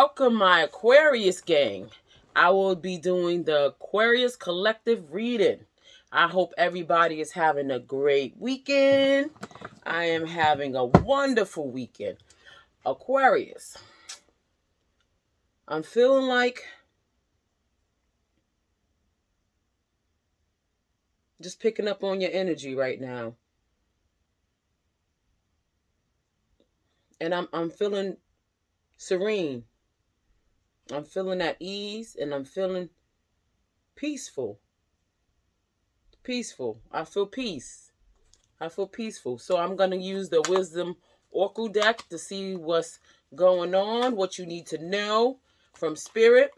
Welcome, my Aquarius gang. I will be doing the Aquarius collective reading. I hope everybody is having a great weekend. I am having a wonderful weekend. Aquarius, I'm feeling like just picking up on your energy right now. And I'm feeling serene. I'm feeling at ease and I'm feeling peaceful. Peaceful. I feel peace. I feel peaceful. So I'm going to use the Wisdom Oracle deck to see what's going on, what you need to know from Spirit.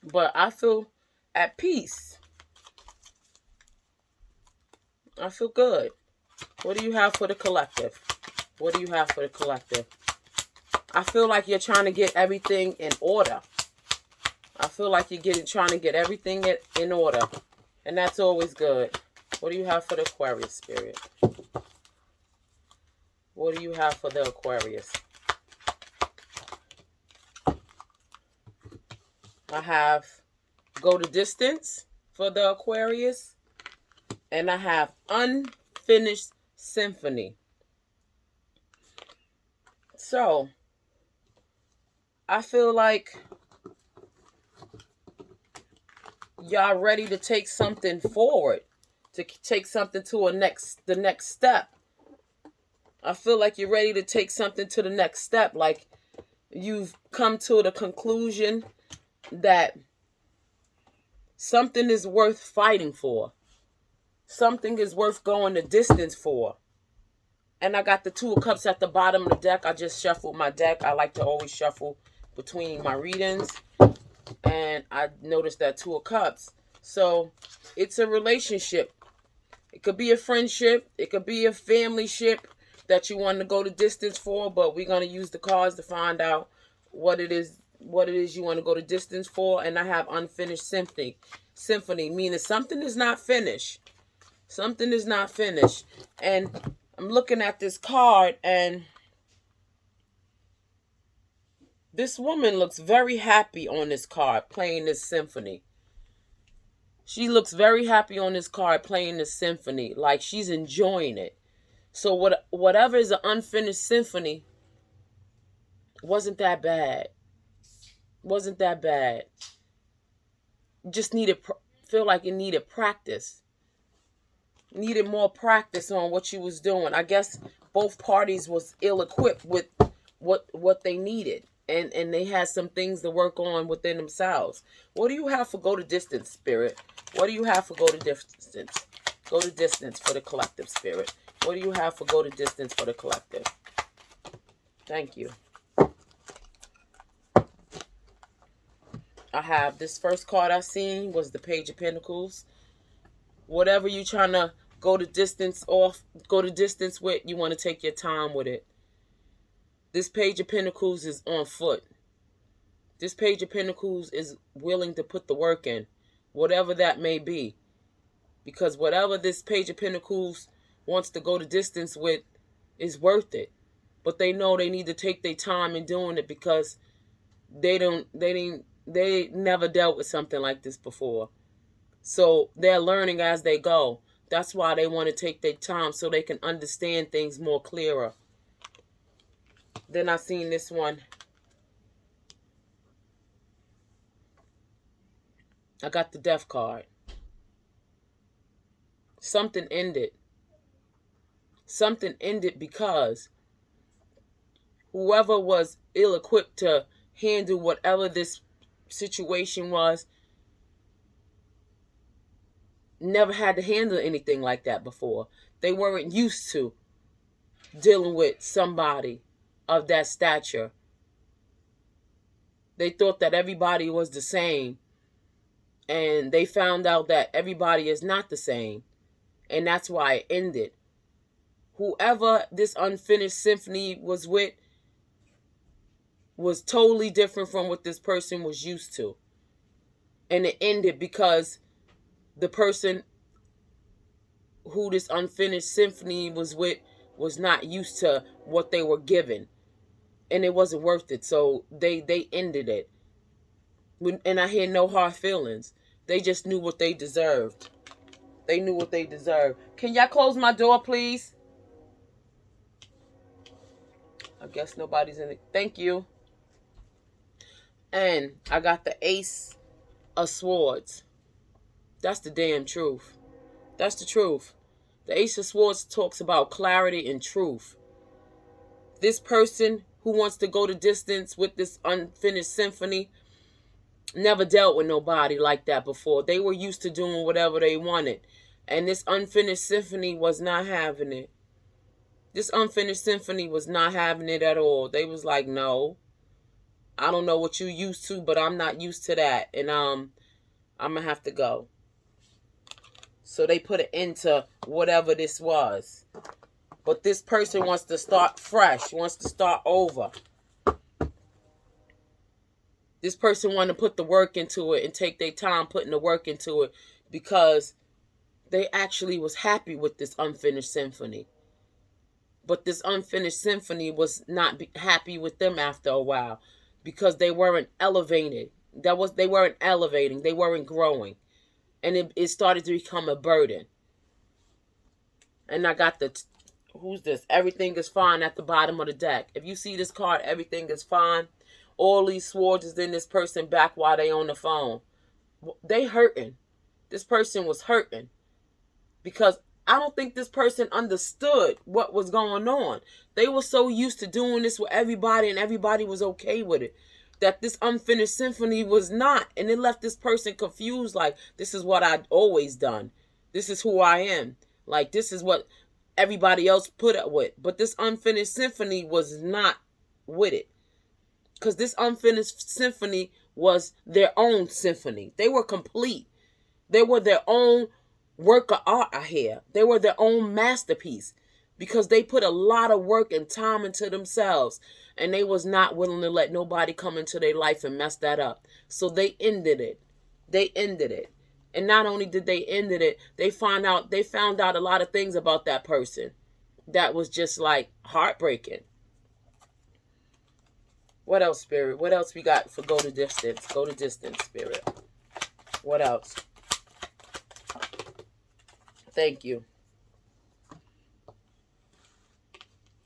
But I feel at peace. I feel good. What do you have for the collective? What do you have for the collective? I feel like you're trying to get everything in order. I feel like you're trying to get everything in order. And that's always good. What do you have for the Aquarius, Spirit? What do you have for the Aquarius? I have go the distance for the Aquarius. And I have unfinished symphony. So, I feel like y'all ready to take something forward. To take something to the next step. I feel like you're ready to take something to the next step. Like you've come to the conclusion that something is worth fighting for. Something is worth going the distance for. And I got the Two of Cups at the bottom of the deck. I just shuffled my deck. I like to always shuffle between my readings. And I noticed that Two of Cups. So it's a relationship. It could be a friendship. It could be a family ship that you want to go the distance for. But we're going to use the cards to find out what it is you want to go the distance for. And I have unfinished symphony. Symphony, meaning something is not finished. Something is not finished. And I'm looking at this card and this woman looks very happy on this card playing this symphony. She looks very happy on this card playing this symphony. Like she's enjoying it. So whatever is an unfinished symphony wasn't that bad. Wasn't that bad. Just feel like it needed practice. Needed more practice on what she was doing. I guess both parties was ill-equipped with what they needed. And they had some things to work on within themselves. What do you have for go to distance, Spirit? What do you have for go to distance? Go to distance for the collective, Spirit. What do you have for go to distance for the collective? Thank you. I have this first card I seen was the Page of Pentacles. Whatever you're trying to go to distance with, you want to take your time with it. This Page of Pentacles is on foot. This Page of Pentacles is willing to put the work in, whatever that may be. Because whatever this Page of Pentacles wants to go the distance with is worth it. But they know they need to take their time in doing it because they never dealt with something like this before. So they're learning as they go. That's why they want to take their time so they can understand things more clearer. Then I seen this one. I got the Death card. Something ended. Something ended because whoever was ill-equipped to handle whatever this situation was never had to handle anything like that before. They weren't used to dealing with somebody of that stature. They thought that everybody was the same. And they found out that everybody is not the same. And that's why it ended. Whoever this unfinished symphony was with was totally different from what this person was used to. And it ended because the person who this unfinished symphony was with was not used to what they were given. and it wasn't worth it. So they ended it. And I had no hard feelings. They just knew what they deserved. They knew what they deserved. Can y'all close my door, please? I guess nobody's in it. Thank you. And I got the Ace of Swords. That's the damn truth. That's the truth. The Ace of Swords talks about clarity and truth. This person who wants to go the distance with this unfinished symphony never dealt with nobody like that before. They were used to doing whatever they wanted. And this unfinished symphony was not having it. This unfinished symphony was not having it at all. They was like, no, I don't know what you used to, but I'm not used to that. And I'm going to have to go. So they put an end to whatever this was. But this person wants to start fresh, wants to start over. This person want to put the work into it and take their time putting the work into it because they actually was happy with this unfinished symphony. But this unfinished symphony was not happy with them after a while because they weren't elevated. They weren't elevating. They weren't growing. And it started to become a burden. And I got who's this? Everything is fine at the bottom of the deck. If you see this card, everything is fine. All these swords is in this person back while they on the phone. They hurting. This person was hurting. Because I don't think this person understood what was going on. They were so used to doing this with everybody and everybody was okay with it. That this unfinished symphony was not. And it left this person confused like, this is what I'd always done. This is who I am. Like, this is what everybody else put up with. But this unfinished symphony was not with it. Because this unfinished symphony was their own symphony. They were complete. They were their own work of art out here. They were their own masterpiece. Because they put a lot of work and time into themselves. And they was not willing to let nobody come into their life and mess that up. So they ended it. They ended it. And not only did they end it, they found out a lot of things about that person. That was just like heartbreaking. What else, Spirit? What else we got for go to distance? Go to distance, Spirit. What else? Thank you.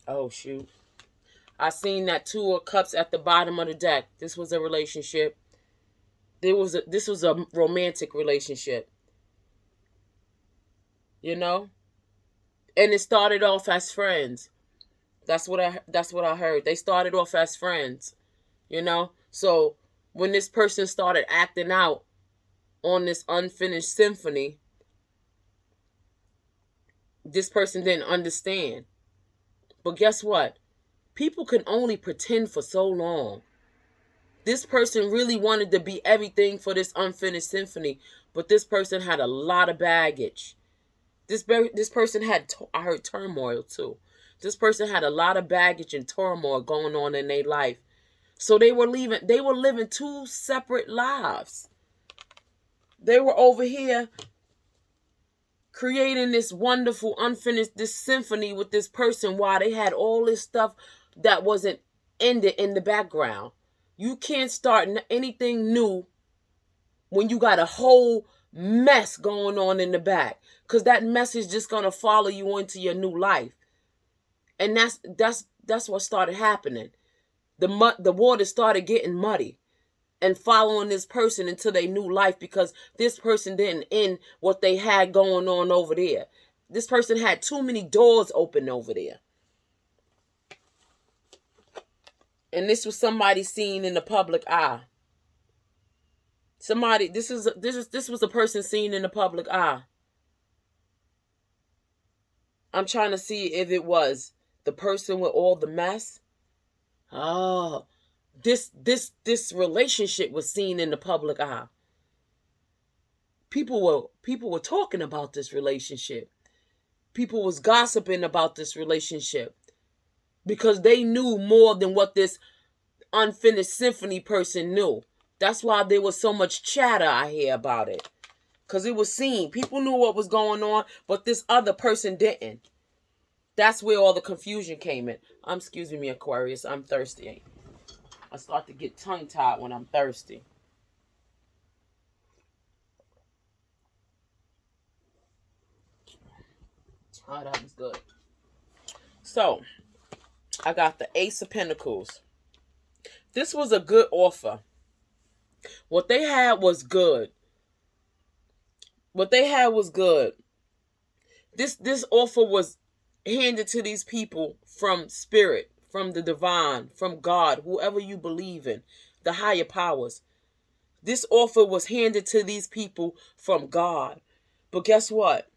Oh, shoot. I seen that 2 of Cups at the bottom of the deck. This was a relationship. This was a romantic relationship. You know? And it started off as friends. That's what I heard. They started off as friends. You know? So when this person started acting out on this unfinished symphony, this person didn't understand. But guess what? People can only pretend for so long. This person really wanted to be everything for this unfinished symphony, but this person had a lot of baggage. This person had, I heard, turmoil too. This person had a lot of baggage and turmoil going on in their life. So they were living 2 separate lives. They were over here creating this wonderful unfinished, this symphony with this person while they had all this stuff that wasn't ended in the background. You can't start anything new when you got a whole mess going on in the back. Because that mess is just going to follow you into your new life. And that's what started happening. The water started getting muddy and following this person into their new life because this person didn't end what they had going on over there. This person had too many doors open over there. And this was somebody seen in the public eye. This was a person seen in the public eye. I'm trying to see if it was the person with all the mess. Oh, this relationship was seen in the public eye. People were talking about this relationship. People was gossiping about this relationship. Because they knew more than what this unfinished symphony person knew. That's why there was so much chatter I hear about it. Because it was seen. People knew what was going on, but this other person didn't. That's where all the confusion came in. Excuse me, Aquarius. I'm thirsty. I start to get tongue-tied when I'm thirsty. Oh, that was good. So, I got the Ace of Pentacles. This was a good offer. What they had was good. What they had was good. This offer was handed to these people from spirit, from the divine, from God, whoever you believe in, the higher powers. This offer was handed to these people from God. But guess what?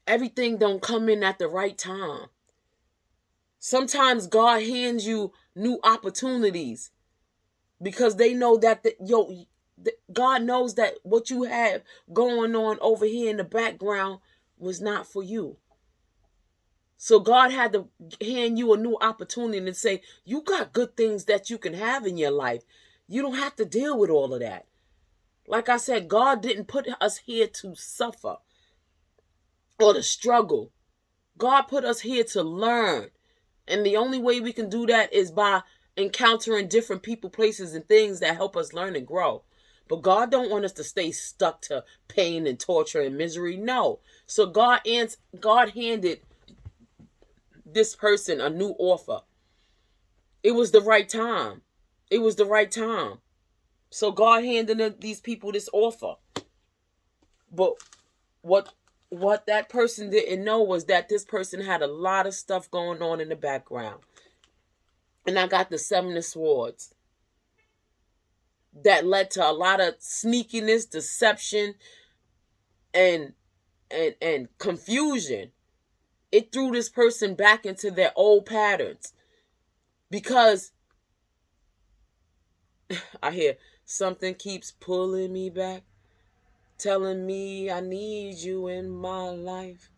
Everything don't come in at the right time. Sometimes God hands you new opportunities because they know that God knows that what you have going on over here in the background was not for you. So God had to hand you a new opportunity and say, you got good things that you can have in your life. You don't have to deal with all of that. Like I said, God didn't put us here to suffer or to struggle. God put us here to learn. And the only way we can do that is by encountering different people, places, and things that help us learn and grow. But God don't want us to stay stuck to pain and torture and misery. No. So God handed this person a new offer. It was the right time. It was the right time. So God handed these people this offer. But what that person didn't know was that this person had a lot of stuff going on in the background. And I got the Seven of Swords. That led to a lot of sneakiness, deception, and confusion. It threw this person back into their old patterns. Because I hear something keeps pulling me back, telling me I need you in my life.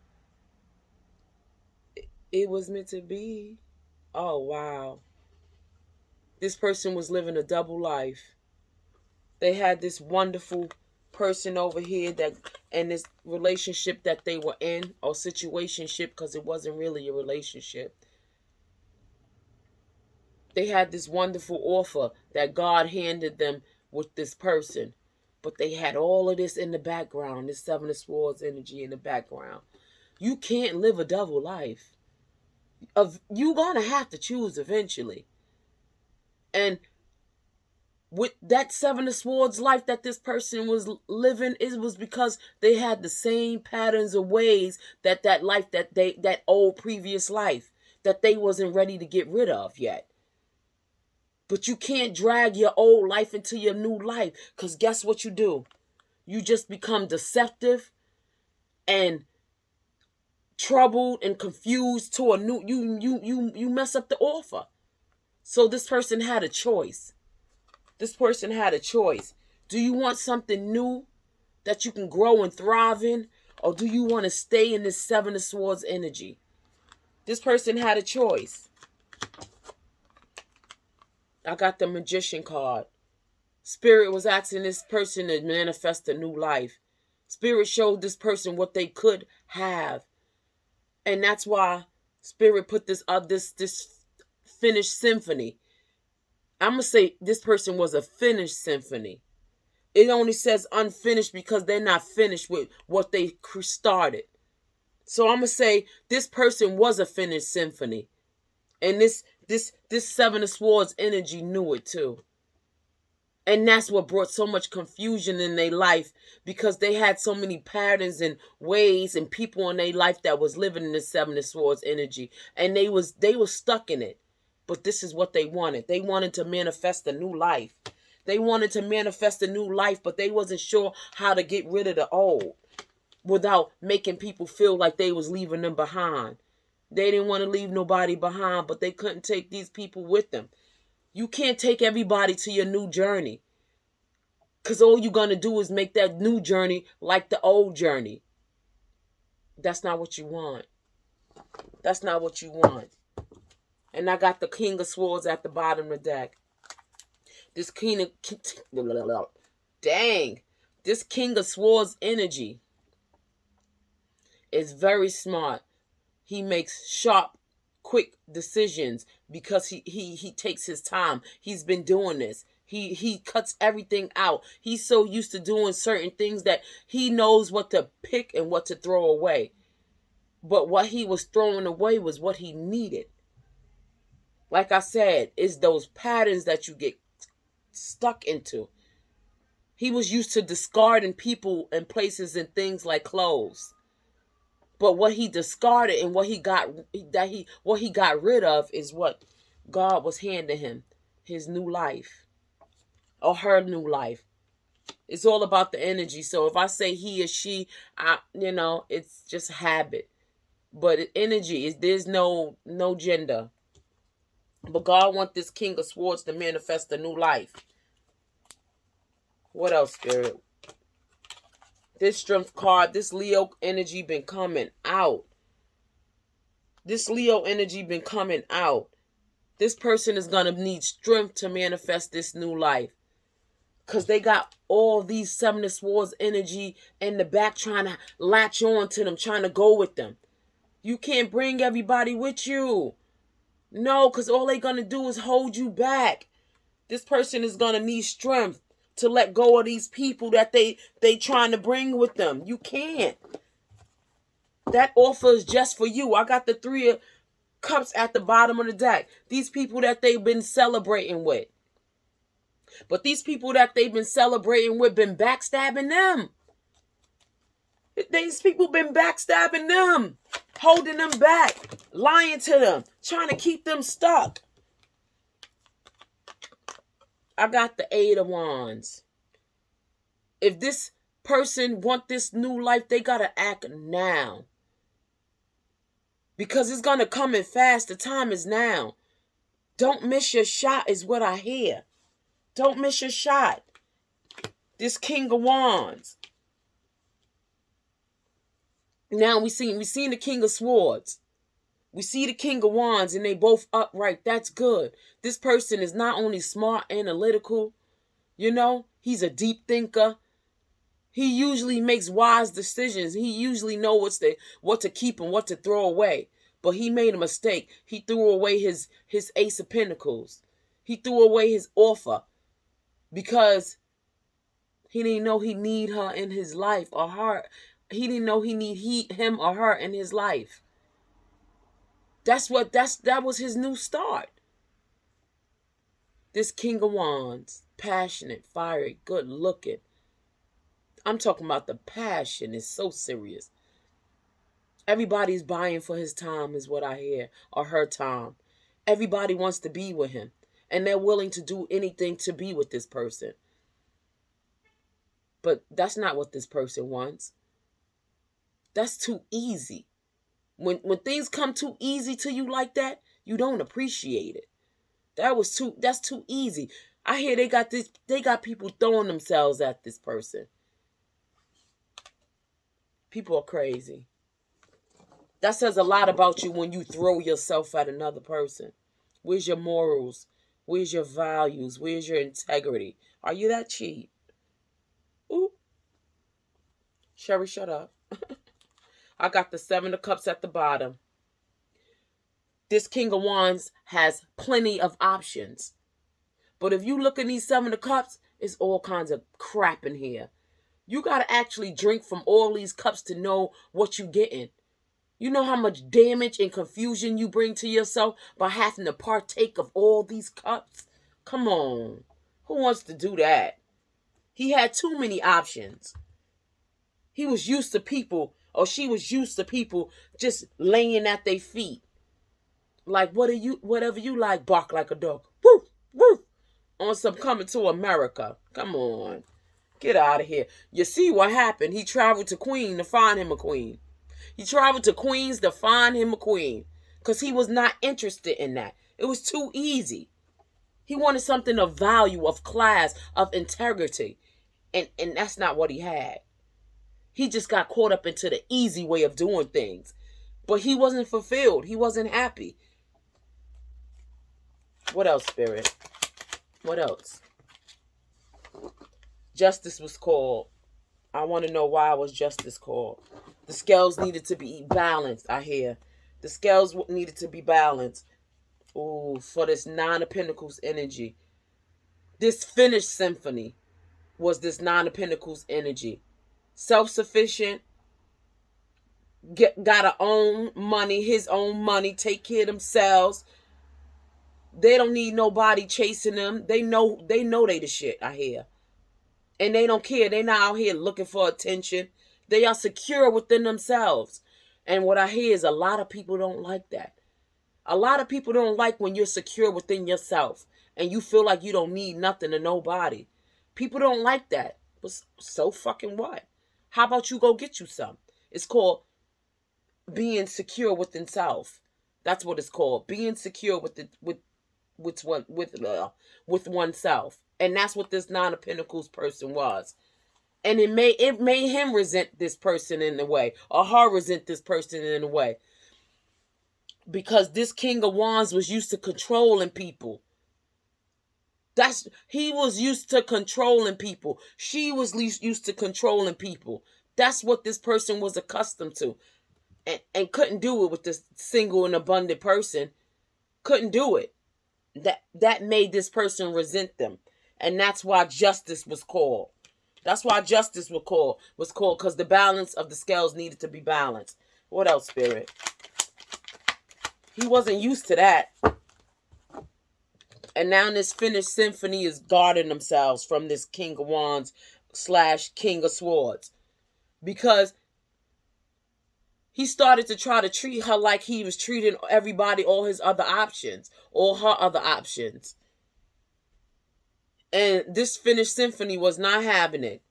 It was meant to be. Oh, wow. This person was living a double life. They had this wonderful person over here that, and this relationship that they were in, or situationship, because it wasn't really a relationship. They had this wonderful offer that God handed them with this person. But they had all of this in the background, this Seven of Swords energy in the background. You can't live a double life. You're going to have to choose eventually. And with that Seven of Swords life that this person was living, it was because they had the same patterns of ways that life that old previous life that they wasn't ready to get rid of yet. But you can't drag your old life into your new life, because guess what you do? You just become deceptive and troubled and confused to a new, you mess up the offer. So this person had a choice. This person had a choice. Do you want something new that you can grow and thrive in? Or do you want to stay in this Seven of Swords energy? This person had a choice. I got the Magician card. Spirit was asking this person to manifest a new life. Spirit showed this person what they could have. And that's why Spirit put this finished symphony. I'm going to say this person was a finished symphony. It only says unfinished because they're not finished with what they started. So I'm going to say this person was a finished symphony. And this Seven of Swords energy knew it too. And that's what brought so much confusion in their life, because they had so many patterns and ways and people in their life that was living in the Seven of Swords energy. And they was stuck in it. But this is what they wanted. They wanted to manifest a new life. They wanted to manifest a new life, but they wasn't sure how to get rid of the old without making people feel like they was leaving them behind. They didn't want to leave nobody behind, but they couldn't take these people with them. You can't take everybody to your new journey, because all you're going to do is make that new journey like the old journey. That's not what you want. That's not what you want. And I got the King of Swords at the bottom of the deck. This King of Swords energy is very smart. He makes sharp, quick decisions because he takes his time. He's been doing this. He cuts everything out. He's so used to doing certain things that he knows what to pick and what to throw away. But what he was throwing away was what he needed. Like I said, it's those patterns that you get stuck into. He was used to discarding people and places and things like clothes. But what he discarded and what he got rid of is what God was handing him, his new life or her new life. It's all about the energy. So if I say he or she, it's just habit. But energy is, there's no gender. But God wants this King of Swords to manifest a new life. What else, Spirit? This Strength card, this Leo energy been coming out. This Leo energy been coming out. This person is going to need strength to manifest this new life. Because they got all these Seven of Swords energy in the back trying to latch on to them, trying to go with them. You can't bring everybody with you. No, because all they're going to do is hold you back. This person is going to need strength to let go of these people that they trying to bring with them. You can't. That offer is just for you. I got the Three of Cups at the bottom of the deck. These people that they've been celebrating with. But these people that they've been celebrating with been backstabbing them. These people been backstabbing them. Holding them back. Lying to them. Trying to keep them stuck. I got the Eight of Wands. If this person want this new life, they got to act now. Because it's going to come in fast. The time is now. Don't miss your shot is what I hear. Don't miss your shot. This King of Wands. Now we seen the King of Swords. We see the King of Wands and they both upright. That's good. This person is not only smart, analytical, he's a deep thinker. He usually makes wise decisions. He usually knows what to keep and what to throw away. But he made a mistake. He threw away his Ace of Pentacles. He threw away his offer because he didn't know he need her in his life or her. He didn't know he need him or her in his life. That was his new start. This King of Wands, passionate, fiery, good looking. I'm talking about the passion is so serious. Everybody's buying for his time is what I hear, or her time. Everybody wants to be with him, and they're willing to do anything to be with this person. But that's not what this person wants. That's too easy. When things come too easy to you like that, you don't appreciate it. That's too easy. I hear they got people throwing themselves at this person. People are crazy. That says a lot about you when you throw yourself at another person. Where's your morals? Where's your values? Where's your integrity? Are you that cheap? Ooh. Sherry, shut up. I got the Seven of Cups at the bottom. This King of Wands has plenty of options. But if you look at these Seven of Cups, it's all kinds of crap in here. You got to actually drink from all these cups to know what you're getting. You know how much damage and confusion you bring to yourself by having to partake of all these cups? Come on. Who wants to do that? He had too many options. He was used to people, or she was used to people just laying at their feet. Like, whatever you like, bark like a dog. Woof, woof. On some Coming to America. Come on. Get out of here. You see what happened? He traveled to Queen to find him a queen. He traveled to Queens to find him a queen. Because he was not interested in that. It was too easy. He wanted something of value, of class, of integrity. And that's not what he had. He just got caught up into the easy way of doing things. But he wasn't fulfilled. He wasn't happy. What else, Spirit? What else? Justice was called. I want to know why was justice called. The scales needed to be balanced, I hear. The scales needed to be balanced. Ooh, for this Nine of Pentacles energy. This finished symphony was this Nine of Pentacles energy. Self-sufficient, gotta own money, his own money, take care of themselves. They don't need nobody chasing them. They know they the shit, I hear. And they don't care. They're not out here looking for attention. They are secure within themselves. And what I hear is a lot of people don't like that. A lot of people don't like when you're secure within yourself and you feel like you don't need nothing to nobody. People don't like that. But so fucking what? How about you go get you some? It's called being secure within self. That's what it's called. Being secure with oneself. And that's what this Nine of Pentacles person was. And it made him resent this person in a way, or her resent this person in a way. Because this King of Wands was used to controlling people. He was used to controlling people. She was used to controlling people. That's what this person was accustomed to. And couldn't do it with this single and abundant person. Couldn't do it. That made this person resent them. And that's why justice was called. That's why justice was called because the balance of the scales needed to be balanced. What else, Spirit? He wasn't used to that. And now this finished symphony is guarding themselves from this King of Wands / King of Swords. Because he started to try to treat her like he was treating everybody, all his other options, all her other options. And this finished symphony was not having it.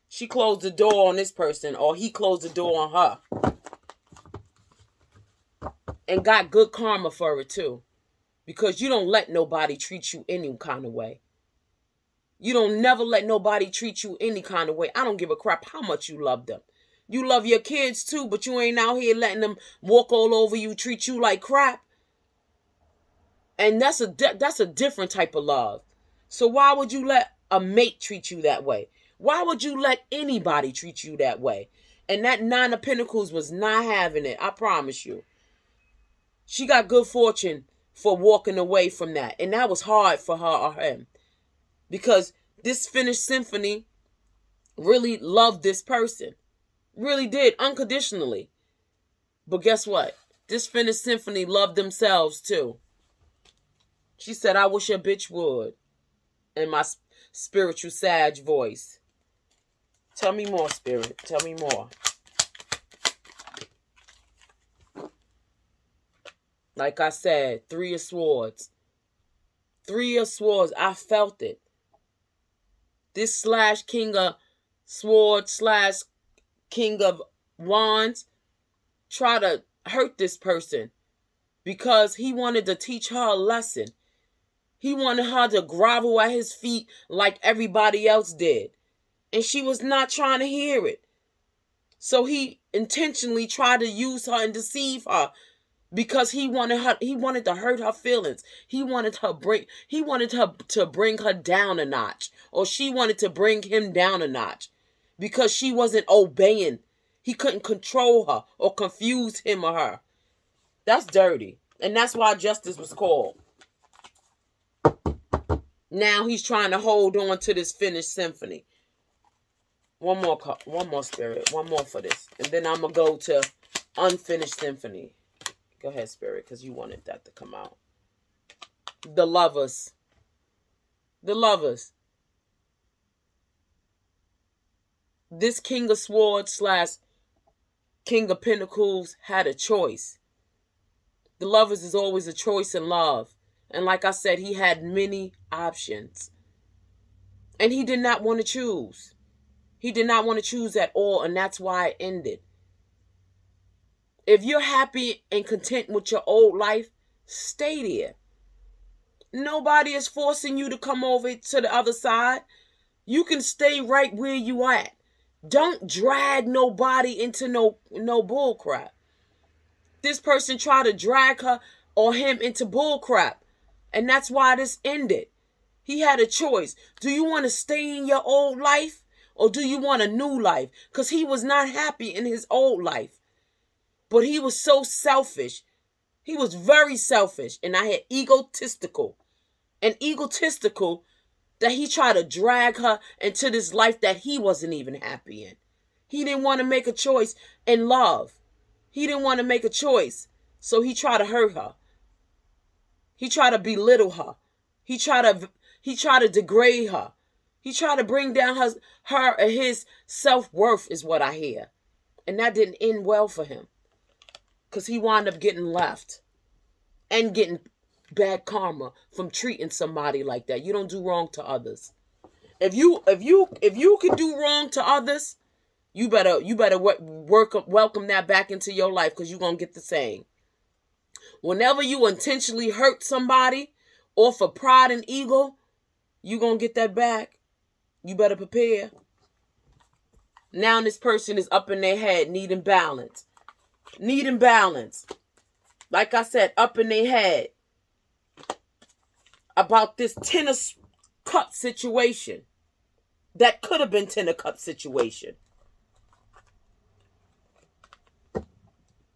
She closed the door on this person, or he closed the door on her. And got good karma for it too. Because you don't let nobody treat you any kind of way. You don't never let nobody treat you any kind of way. I don't give a crap how much you love them. You love your kids too, but you ain't out here letting them walk all over you, treat you like crap. And that's a different type of love. So why would you let a mate treat you that way? Why would you let anybody treat you that way? And that Nine of Pentacles was not having it, I promise you. She got good fortune for walking away from that. And that was hard for her or him. Because this finished symphony really loved this person. Really did, unconditionally. But guess what? This finished symphony loved themselves too. She said, I wish a bitch would. In my spiritual Sag voice. Tell me more, Spirit. Tell me more. Like I said, Three of Swords. Three of Swords. I felt it. This / King of Swords / King of Wands try to hurt this person because he wanted to teach her a lesson. He wanted her to grovel at his feet like everybody else did. And she was not trying to hear it. So he intentionally tried to use her and deceive her because he wanted to hurt her feelings. He wanted her to bring her down a notch, or she wanted to bring him down a notch because she wasn't obeying. He couldn't control her or confuse him or her. That's dirty. And that's why justice was called. Now he's trying to hold on to this finished symphony. One more Spirit. One more for this. And then I'm going to go to unfinished symphony. Go ahead, Spirit, because you wanted that to come out. The Lovers. The Lovers. This King of Swords / King of Pentacles had a choice. The Lovers is always a choice in love. And like I said, he had many options. And he did not want to choose. He did not want to choose at all, and that's why it ended. If you're happy and content with your old life, stay there. Nobody is forcing you to come over to the other side. You can stay right where you at. Don't drag nobody into no bull crap. This person tried to drag her or him into bull crap. And that's why this ended. He had a choice. Do you want to stay in your old life or do you want a new life? Because he was not happy in his old life. But he was so selfish. He was very selfish. And I had egotistical. And egotistical that he tried to drag her into this life that he wasn't even happy in. He didn't want to make a choice in love. He didn't want to make a choice. So he tried to hurt her. He tried to belittle her. He tried to degrade her. He tried to bring down his self-worth is what I hear. And that didn't end well for him. Because he wound up getting left. And getting bad karma from treating somebody like that. You don't do wrong to others. If you can do wrong to others, you better welcome that back into your life, because you're gonna get the same. Whenever you intentionally hurt somebody or for pride and ego, you're gonna get that back. You better prepare. Now this person is up in their head, needing balance. Needing balance. Like I said, up in their head about this Ten of Cups situation. That could have been Ten of Cups situation.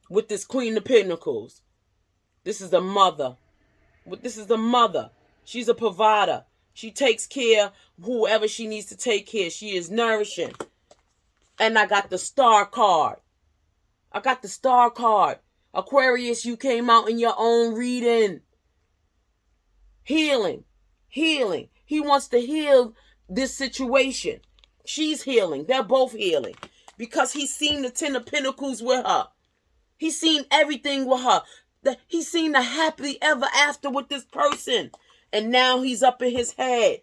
With this Queen of Pentacles. This is the mother. This is the mother. She's a provider. She takes care of whoever she needs to take care of. She is nourishing. And I got the Star card. Aquarius, you came out in your own reading. Healing. He wants to heal this situation. She's healing. They're both healing. Because he's seen the Ten of Pentacles with her. He's seen everything with her. He's seen the happily ever after with this person. And now he's up in his head.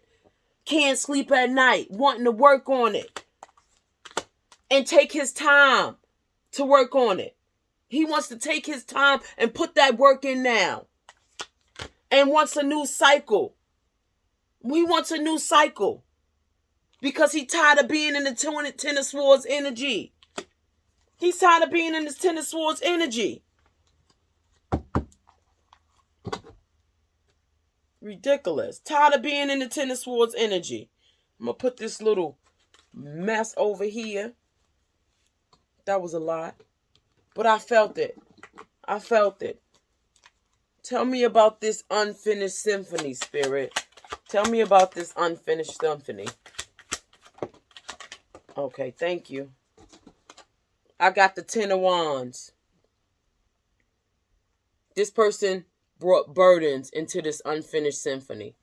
Can't sleep at night. Wanting to work on it. And take his time to work on it. He wants to take his time and put that work in now. And wants a new cycle. He wants a new cycle. Because he's tired of being in the Ten of Swords energy. He's tired of being in this Ten of Swords energy. Ridiculous. Tired of being in the Ten of Swords energy. I'm going to put this little mess over here. That was a lot. But I felt it. Tell me about this unfinished symphony, Spirit. Tell me about this unfinished symphony. Okay, thank you. I got the Ten of Wands. This person brought burdens into this unfinished symphony.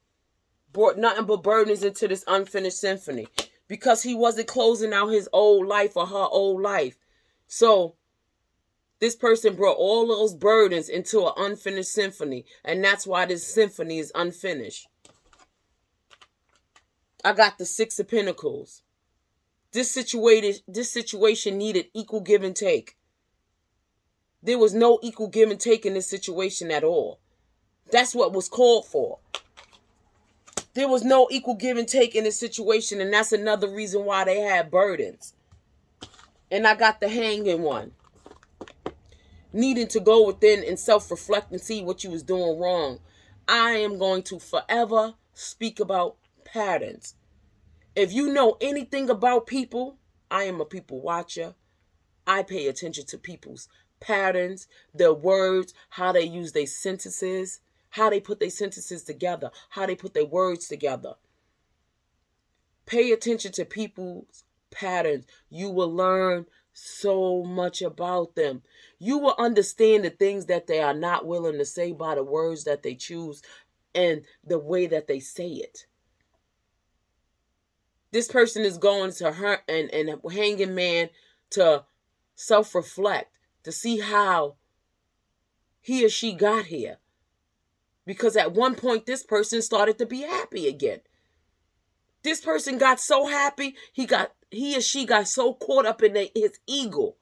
Brought nothing but burdens into this unfinished symphony. Because he wasn't closing out his old life or her old life. So, this person brought all those burdens into an unfinished symphony. And that's why this symphony is unfinished. I got the Six of Pentacles. This situation needed equal give and take. There was no equal give and take in this situation at all. That's what was called for. There was no equal give and take in this situation, and that's another reason why they had burdens. And I got the Hanging one. Needing to go within and self-reflect and see what you was doing wrong. I am going to forever speak about patterns. If you know anything about people, I am a people watcher. I pay attention to people's patterns, their words, how they use their sentences, how they put their sentences together, how they put their words together. Pay attention to people's patterns. You will learn so much about them. You will understand the things that they are not willing to say by the words that they choose and the way that they say it. This person is going to her and Hanging Man to self-reflect, to see how he or she got here. Because at one point, this person started to be happy again. This person got so happy, he or she got so caught up in his ego.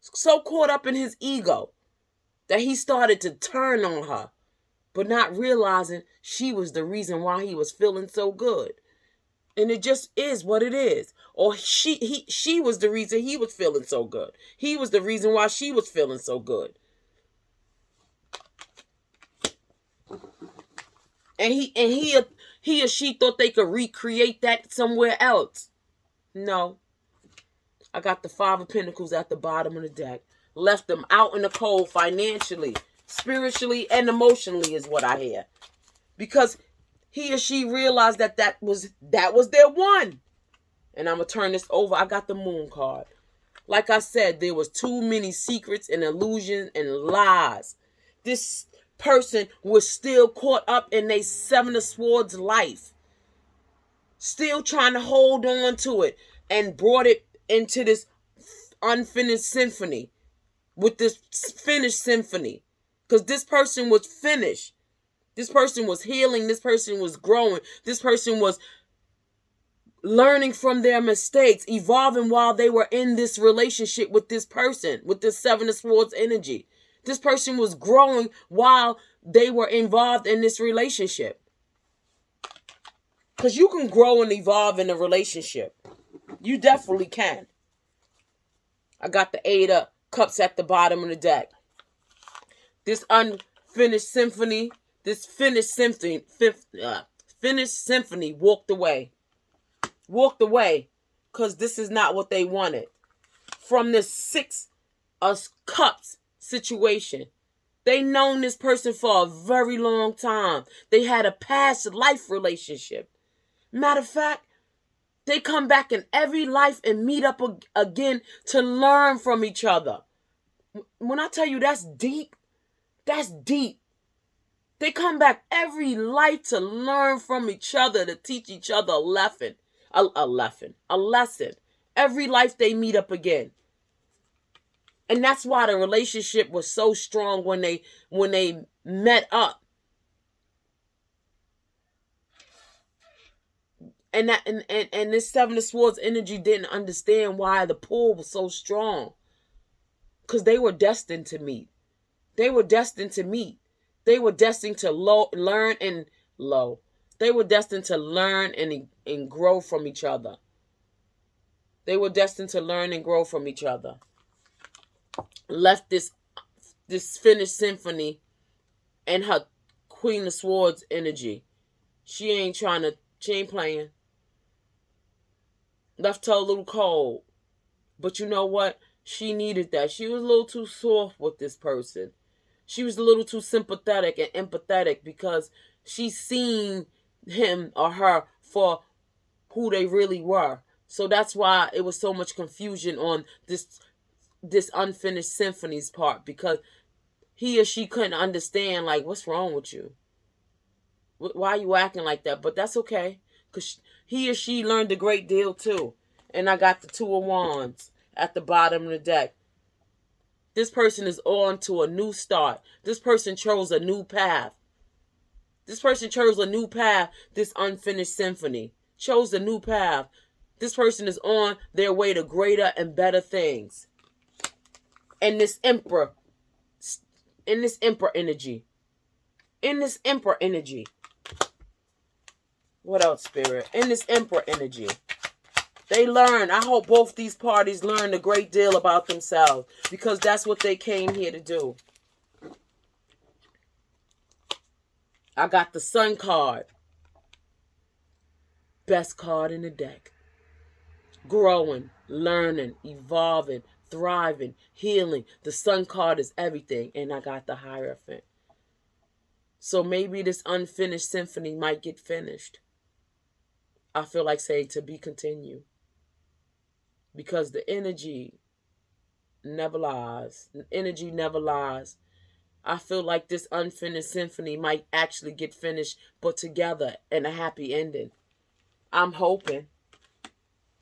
So caught up in his ego that he started to turn on her, but not realizing she was the reason why he was feeling so good. And it just is what it is. Or she was the reason he was feeling so good. He was the reason why she was feeling so good. And he or she thought they could recreate that somewhere else. No. I got the Five of Pentacles at the bottom of the deck. left them out in the cold financially, spiritually, and emotionally is what I hear. Because he or she realized that was their one. And I'm going to turn this over. I got the moon card. Like I said, there was too many secrets and illusions and lies. This person was still caught up in a Seven of Swords life. Still trying to hold on to it, and brought it into this unfinished symphony. With this finished symphony. Because this person was finished. This person was healing. This person was growing. This person was learning from their mistakes, evolving while they were in this relationship with this person, with this Seven of Swords energy. This person was growing while they were involved in this relationship. Because you can grow and evolve in a relationship. You definitely can. I got the Eight of Cups at the bottom of the deck. This unfinished symphony, finished symphony walked away. Walked away because this is not what they wanted. From this Six of Cups situation. They known this person for a very long time. They had a past life relationship. Matter of fact, they come back in every life and meet up again to learn from each other. When I tell you that's deep, that's deep. They come back every life to learn from each other, to teach each other a lesson. A lesson. Every life they meet up again. And that's why the relationship was so strong when they met up. And this Seven of Swords energy didn't understand why the pull was so strong. Because they were destined to meet. They were destined to meet. They were destined to learn and They were destined to learn and grow from each other. They were destined to learn and grow from each other. Left this finished symphony and her Queen of Swords energy. She ain't playing. Left her a little cold. But you know what? She needed that. She was a little too soft with this person. She was a little too sympathetic and empathetic because she seen him or her for who they really were. So that's why it was so much confusion on this unfinished symphony's part, because he or she couldn't understand, like, what's wrong with you? Why are you acting like that? But that's okay, because he or she learned a great deal too. And I got the Two of Wands at the bottom of the deck. This person is on to a new start. This person chose a new path. This person chose a new path, this unfinished symphony. Chose a new path. This person is on their way to greater and better things. And this Emperor energy. In this Emperor energy. What else, Spirit? In this Emperor energy. They learn. I hope both these parties learned a great deal about themselves, because that's what they came here to do. I got the Sun card. Best card in the deck. Growing, learning, evolving, thriving, healing. The Sun card is everything. And I got the Hierophant. So maybe this unfinished symphony might get finished. I feel like saying to be continued. Because the energy never lies. The energy never lies. I feel like this unfinished symphony might actually get finished, but together in a happy ending. I'm hoping.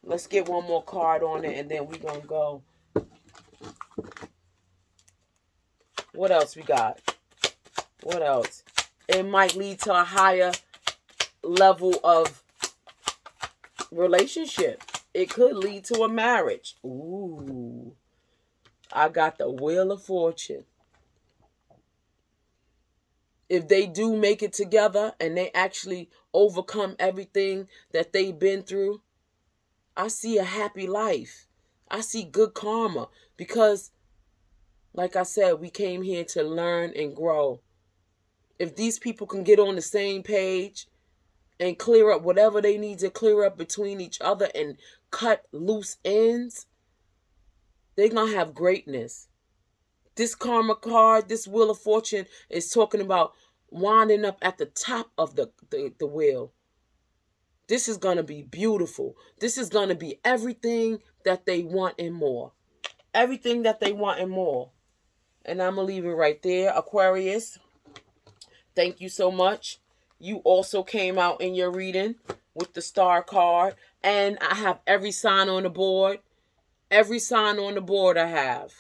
Let's get one more card on it, and then we're going to go. What else we got? What else? It might lead to a higher level of relationship. It could lead to a marriage. Ooh. I got the Wheel of Fortune. If they do make it together and they actually overcome everything that they've been through, I see a happy life. I see good karma. Because, like I said, we came here to learn and grow. If these people can get on the same page and clear up whatever they need to clear up between each other and cut loose ends, they're going to have greatness. This karma card, this Wheel of Fortune is talking about winding up at the top of the wheel. This is going to be beautiful. This is going to be everything that they want and more. Everything that they want and more. And I'm going to leave it right there. Aquarius, thank you so much. You also came out in your reading with the star card. And I have every sign on the board. Every sign on the board I have.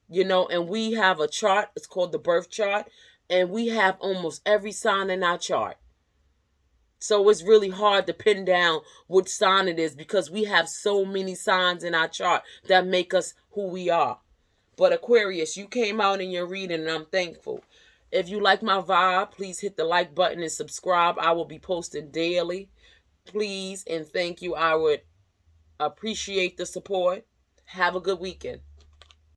You know, and we have a chart. It's called the birth chart. And we have almost every sign in our chart. So it's really hard to pin down what sign it is because we have so many signs in our chart that make us who we are. But Aquarius, you came out in your reading and I'm thankful. If you like my vibe, please hit the like button and subscribe. I will be posting daily. Please and thank you. I would appreciate the support. Have a good weekend.